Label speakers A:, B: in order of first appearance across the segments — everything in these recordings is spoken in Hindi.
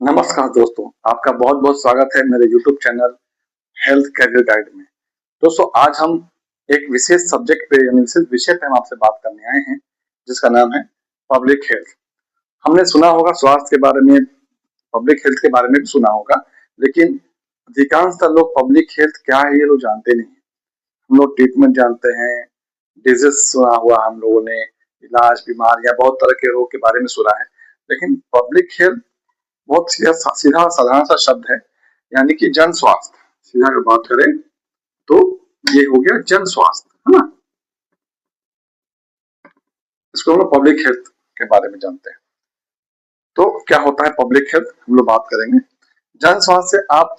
A: नमस्कार दोस्तों, आपका बहुत बहुत स्वागत है मेरे YouTube channel health career guide में। दोस्तों, आज हम एक विशेष सब्जेक्ट पे यानी विशेष विषय पे हम आपसे बात करने आए हैं, जिसका नाम है पब्लिक हेल्थ। हमने सुना होगा स्वास्थ्य के बारे में, पब्लिक हेल्थ के बारे में भी सुना होगा, लेकिन अधिकांशतः लोग पब्लिक हेल्थ क्या है ये लोग जानते नहीं। हम लोग ट्रीटमेंट जानते हैं, डिजीज सुना हुआ हम लोगों ने, इलाज, बीमारियां, बहुत तरह के रोग के बारे में सुना है, लेकिन पब्लिक हेल्थ बहुत सीधा साधारण सा शब्द है, यानी कि जन स्वास्थ्य। सीधा अगर बात करें तो ये हो गया जन स्वास्थ्य, है ना। इसको हम लोग पब्लिक हेल्थ के बारे में जानते हैं। तो क्या होता है पब्लिक हेल्थ, हम लोग बात करेंगे। जन स्वास्थ्य से आप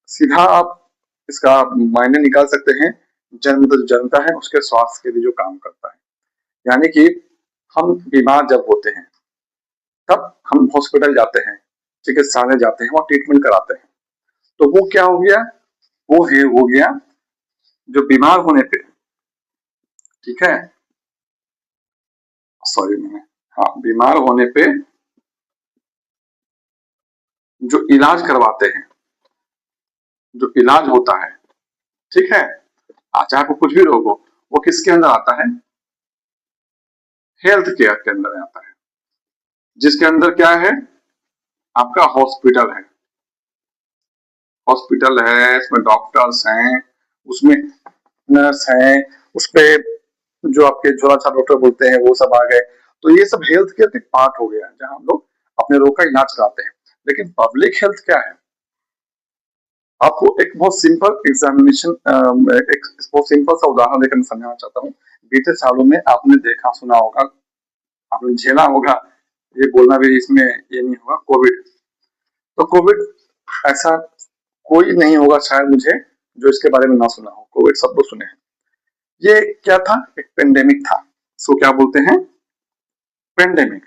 A: सीधा आप इसका मायने निकाल सकते हैं। जन मतलब जनता है, उसके स्वास्थ्य के लिए जो काम करता है, यानी कि हम बीमार जब होते हैं तब हम हॉस्पिटल जाते हैं, चिकित्सालय जाते हैं, वहां ट्रीटमेंट कराते हैं। तो वो क्या हो गया, वो है हो गया जो बीमार होने पे, ठीक है, सॉरी मैंने, हाँ, बीमार होने पे जो इलाज करवाते हैं, जो इलाज होता है, ठीक है, चाहे आपको कुछ भी रोग हो, वो किसके अंदर आता है, हेल्थ केयर के अंदर आता है, जिसके अंदर क्या है, आपका हॉस्पिटल है। हॉस्पिटल है, इसमें डॉक्टर्स हैं, उसमें नर्स हैं, उसपे जो आपके झोला छाप डॉक्टर बोलते हैं वो सब आ गए। तो ये सब हेल्थ केयर के पार्ट हो गया, जहां हम लोग अपने रोग का इलाज कराते हैं। लेकिन पब्लिक हेल्थ क्या है, आपको एक बहुत सिंपल एग्जामिनेशन, एक बहुत सिंपल सा उदाहरण देकर मैं समझाना चाहता हूँ। बीते सालों में आपने देखा सुना होगा, आपने झेला होगा, ये बोलना भी इसमें ये नहीं होगा, कोविड। तो कोविड ऐसा कोई नहीं होगा शायद मुझे जो इसके बारे में ना सुना हो। कोविड सब लोग सुने हैं। ये क्या था, एक पेंडेमिक था। इसको क्या बोलते हैं, पेंडेमिक।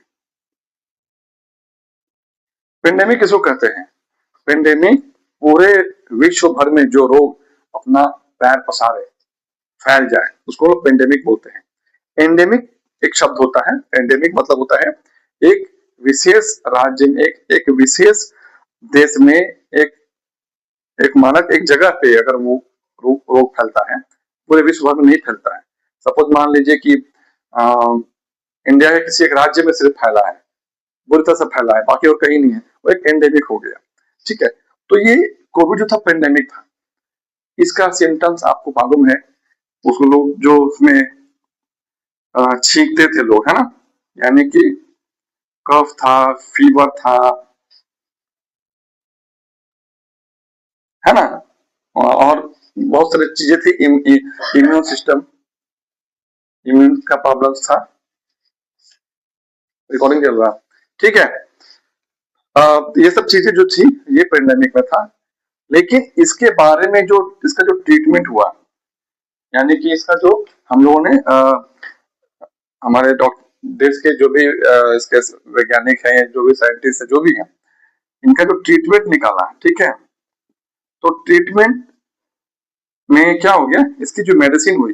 A: पेंडेमिक किसको कहते हैं, पेंडेमिक पूरे विश्व भर में जो रोग अपना पैर पसारे, फैल जाए, उसको लोग पेंडेमिक बोलते हैं। एंडेमिक एक शब्द होता है, एंडेमिक मतलब होता है एक विशेष राज्य में, एक विशेष देश में, एक मानक एक जगह पे अगर वो रोग फैलता है, पूरे विश्व भर में नहीं फैलता है। सपोज मान लीजिए कि इंडिया के किसी एक राज्य में सिर्फ फैला है, बुरी तरह से फैला है, बाकी और कहीं नहीं है, वो एक एंडेमिक हो गया, ठीक है। तो ये कोविड जो था पेंडेमिक था। इसका सिम्टम्स आपको मालूम है, उसको लोग जो उसमें छींकते थे लोग, है ना, यानी कि कफ था, फीवर था, है ना, और बहुत सारी चीजें थी, इम्यून सिस्टम, इम्यून का प्रॉब्लम था। रिकॉर्डिंग चल रहा, ठीक है। ये सब चीजें जो थी ये पेंडेमिक में था। लेकिन इसके बारे में जो इसका जो ट्रीटमेंट हुआ, यानी कि इसका जो हम लोगों ने हमारे देश के जो भी इसके वैज्ञानिक हैं, जो भी साइंटिस्ट है, जो भी है, इनका जो ट्रीटमेंट निकाला, ठीक है। तो ट्रीटमेंट में क्या हो गया, इसकी जो मेडिसिन हुई,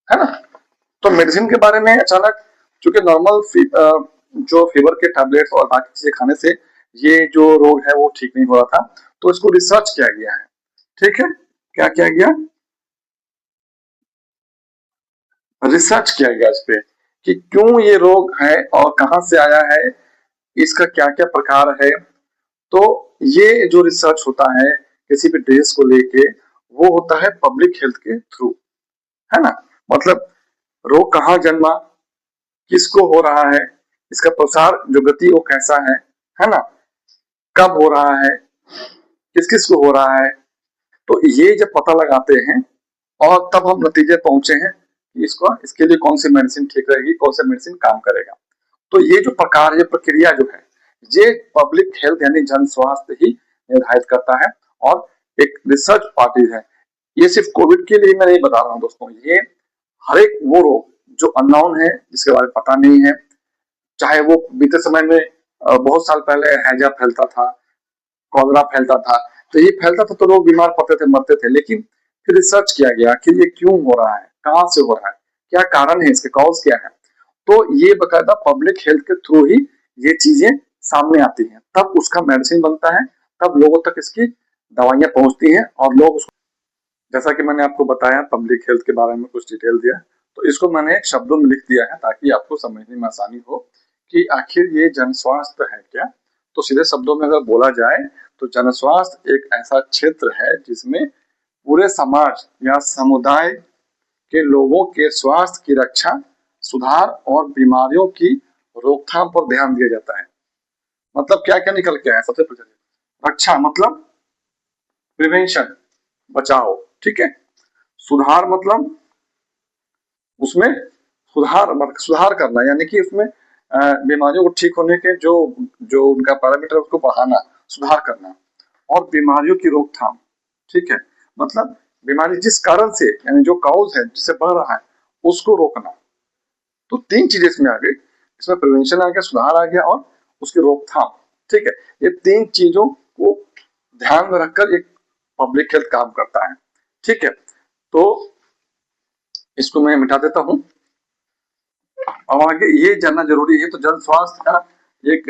A: है ना। तो मेडिसिन के बारे में अचानक, चूंकि नॉर्मल जो फीवर के टैबलेट्स और बाकी चीजें खाने से ये जो रोग है वो ठीक नहीं हो रहा था, तो इसको रिसर्च किया गया है, ठीक है। क्या किया गया, रिसर्च किया गया इस पे कि क्यों ये रोग है और कहां से आया है, इसका क्या क्या प्रकार है। तो ये जो रिसर्च होता है किसी भी डिजीज को लेके, वो होता है पब्लिक हेल्थ के थ्रू, है ना। मतलब रोग कहाँ जन्मा, किसको हो रहा है, इसका प्रसार जो गति वो कैसा है ना, कब हो रहा है, किस किस को हो रहा है। तो ये जब पता लगाते हैं और तब हम नतीजे पहुंचे हैं कि इसको, इसके लिए कौन सी मेडिसिन ठीक रहेगी, कौन सा मेडिसिन काम करेगा। तो ये जो प्रकार, ये प्रक्रिया जो है, ये पब्लिक हेल्थ यानी जन स्वास्थ्य ही निर्धारित करता है, और एक रिसर्च पार्टी है। ये सिर्फ कोविड के लिए मैं नहीं बता रहा हूँ दोस्तों, ये हर एक वो रोग जो अननोन है, जिसके बारे में पता नहीं है, चाहे वो बीते समय में बहुत साल पहले हैजा फैलता था, कॉलरा फैलता था, तो ये फैलता था तो लोग बीमार पड़ते थे, मरते थे। लेकिन फिर रिसर्च किया गया कि ये क्यों हो रहा है, कहाँ से हो रहा है, क्या कारण है, इसके कॉज क्या है। तो ये बकायदा पब्लिक हेल्थ के थ्रू ही ये चीजें सामने आती हैं, तब उसका मेडिसिन बनता है, तब लोगों तक इसकी दवाइयाँ पहुँचती हैं और लोग उसको, जैसा कि मैंने आपको बताया पब्लिक हेल्थ के बारे में कुछ डिटेल दिया, तो इसको मैंने शब्दों में लिख दिया है ताकि आपको समझने में आसानी हो कि आखिर ये जन स्वास्थ्य है क्या। तो सीधे शब्दों में अगर बोला जाए तो जन स्वास्थ्य एक ऐसा क्षेत्र है जिसमें पूरे समाज या समुदाय के लोगों के स्वास्थ्य की रक्षा, सुधार और बीमारियों की रोकथाम पर ध्यान दिया जाता है। मतलब क्या क्या निकल के आया, सबसे पहले रक्षा मतलब प्रिवेंशन, बचाव, ठीक है। सुधार मतलब उसमें सुधार करना, यानी कि उसमें बीमारियों को ठीक होने के जो जो उनका पैरामीटर उसको बढ़ाना, सुधार करना। और बीमारियों की रोकथाम, ठीक है, मतलब बीमारी जिस कारण से, यानी जो कॉज है जिससे बढ़ रहा है उसको रोकना। तो तीन चीजें इसमें आ गई, इसमें प्रिवेंशन आ गया, सुधार आ गया और उसकी रोकथाम, ठीक है। ये तीन चीजों को ध्यान में रखकर एक पब्लिक हेल्थ काम करता है, ठीक है। तो इसको मैं मिटा देता हूं। अब आगे ये जानना जरूरी है, तो जन स्वास्थ्य का एक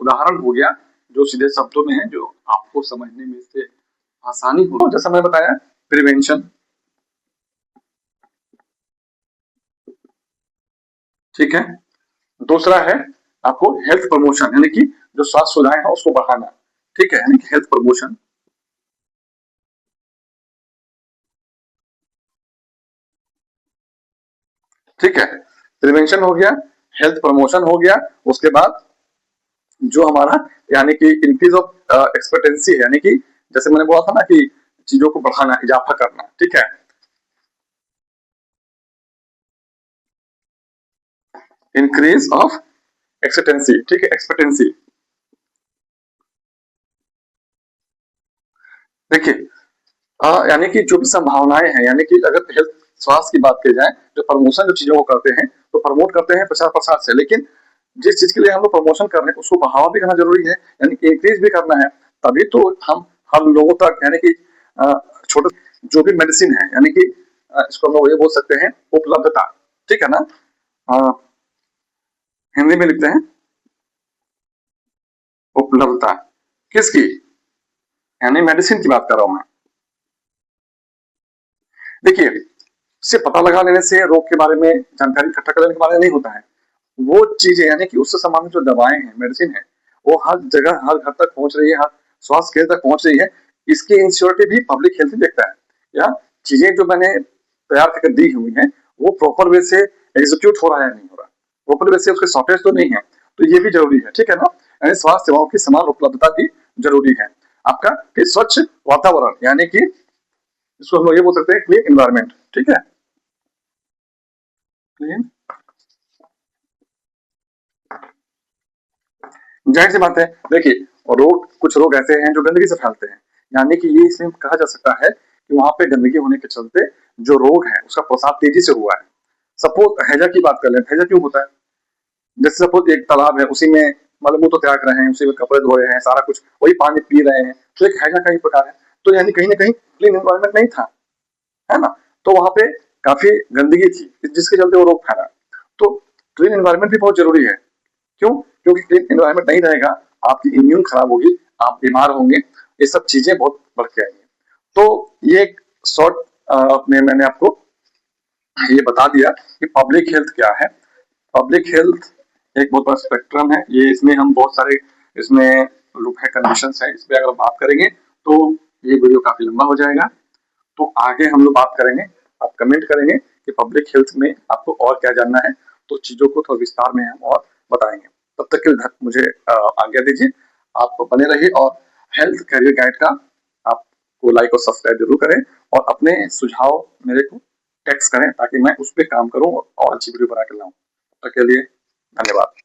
A: उदाहरण हो गया जो सीधे शब्दों में है, जो आपको समझने में इससे आसानी हो। जैसा मैं बताया प्रिवेंशन, ठीक है। दूसरा है आपको हेल्थ प्रमोशन, यानी कि जो स्वास्थ्य सुविधाएं हैं उसको बढ़ाना, ठीक है, यानी कि हेल्थ प्रमोशन, ठीक है। प्रिवेंशन हो गया, हेल्थ प्रमोशन हो गया, उसके बाद जो हमारा यानी कि इंक्रीज ऑफ एक्सपेक्टेंसी है, यानी कि जैसे मैंने बोला था ना कि चीजों को बढ़ाना, इजाफा करना, ठीक है। इंक्रीज ऑफ एक्सपेक्टेंसी, ठीक है, एक्सपेक्टेंसी। देखिए यानी कि जो भी संभावनाएं हैं, यानी कि अगर हेल्थ स्वास्थ्य की बात की जाए, जो प्रमोशन जो चीजों को करते हैं तो प्रमोट करते हैं प्रचार प्रसार से, लेकिन जिस चीज के लिए हम लोग प्रमोशन कर रहे हैं उसको बढ़ावा भी करना जरूरी है, यानी कि इंक्रीज भी करना है, तभी तो हम लोगों तक, यानी कि छोटे जो भी मेडिसिन है, यानी कि इसको हम लोग ये बोल सकते हैं उपलब्धता, ठीक है ना। अ, हिंदी में लिखते हैं उपलब्धता, किसकी, यानी मेडिसिन की बात कर रहा हूं मैं। देखिए इससे पता लगा लेने से रोग के बारे में जानकारी इकट्ठा कर लेने के बारे में नहीं होता है, वो चीजें यानी कि उससे संबंधित जो दवाएं हैं, मेडिसिन है, वो हर जगह हर घर तक पहुंच रही है, हर स्वास्थ्य केंद्र तक पहुंच रही है, इसकी इंश्योरिटी भी पब्लिक हेल्थ ही देखता है। या चीजें जो मैंने तैयार करके दी हुई है वो प्रॉपर वे से एग्जीक्यूट हो रहा है नहीं हो रहा, प्रॉपर वे से उसके शॉर्टेज तो नहीं है, तो ये भी जरूरी है, ठीक है ना। यानी स्वास्थ्य सेवाओं की समान उपलब्धता भी जरूरी है। आपका कि स्वच्छ वातावरण, यानी कि इसको हम लोग ये बोल सकते हैं क्लीन एनवायरमेंट, ठीक है, क्लीन। जाहिर सी बात है, देखिए रोग, कुछ रोग ऐसे हैं जो गंदगी से फैलते हैं, यानी कि ये इसमें कहा जा सकता है कि वहां पे गंदगी होने के चलते जो रोग है उसका प्रसार तेजी से हुआ है। सपोज हैजा की बात कर लें, हैजा क्यों होता है, जैसे सपोज एक तालाब है, उसी में मलमूत्र त्याग रहे हैं, उसी में कपड़े धो रहे हैं, सारा कुछ वही पानी पी रहे हैं, तो एक हैजा का ही प्रकार है। तो यानी कहीं ना कहीं क्लीन एनवायरमेंट नहीं था, है ना, तो वहां पे काफी गंदगी थी जिसके चलते वो रोग फैला। तो क्लीन एनवायरमेंट भी बहुत जरूरी है, क्यों, क्योंकि क्लीन एनवायरमेंट नहीं रहेगा, आपकी इम्यून खराब होगी, आप बीमार होंगे, ये सब चीजें बहुत बढ़ के आएंगी। तो ये एक शॉर्ट में मैंने आपको ये बता दिया कि पब्लिक हेल्थ क्या है। पब्लिक हेल्थ एक बहुत बड़ा स्पेक्ट्रम है, ये इसमें हम बहुत सारे इसमें लूप है, कंडीशंस है, इस पे अगर बात करेंगे तो ये वीडियो काफी लंबा हो जाएगा। तो आगे हम लोग बात करेंगे, आप कमेंट करेंगे कि पब्लिक हेल्थ में आपको और क्या जानना है, तो चीजों को थोड़ा विस्तार में हम और बताएंगे। तब तक के लिए मुझे आज्ञा दीजिए, आप बने रहिए और हेल्थ करियर गाइड का आपको लाइक और सब्सक्राइब जरूर करें और अपने सुझाव मेरे को टेक्स्ट करें ताकि मैं उस पर काम करूं और अच्छी वीडियो बना के लाऊं। तब तक के लिए धन्यवाद।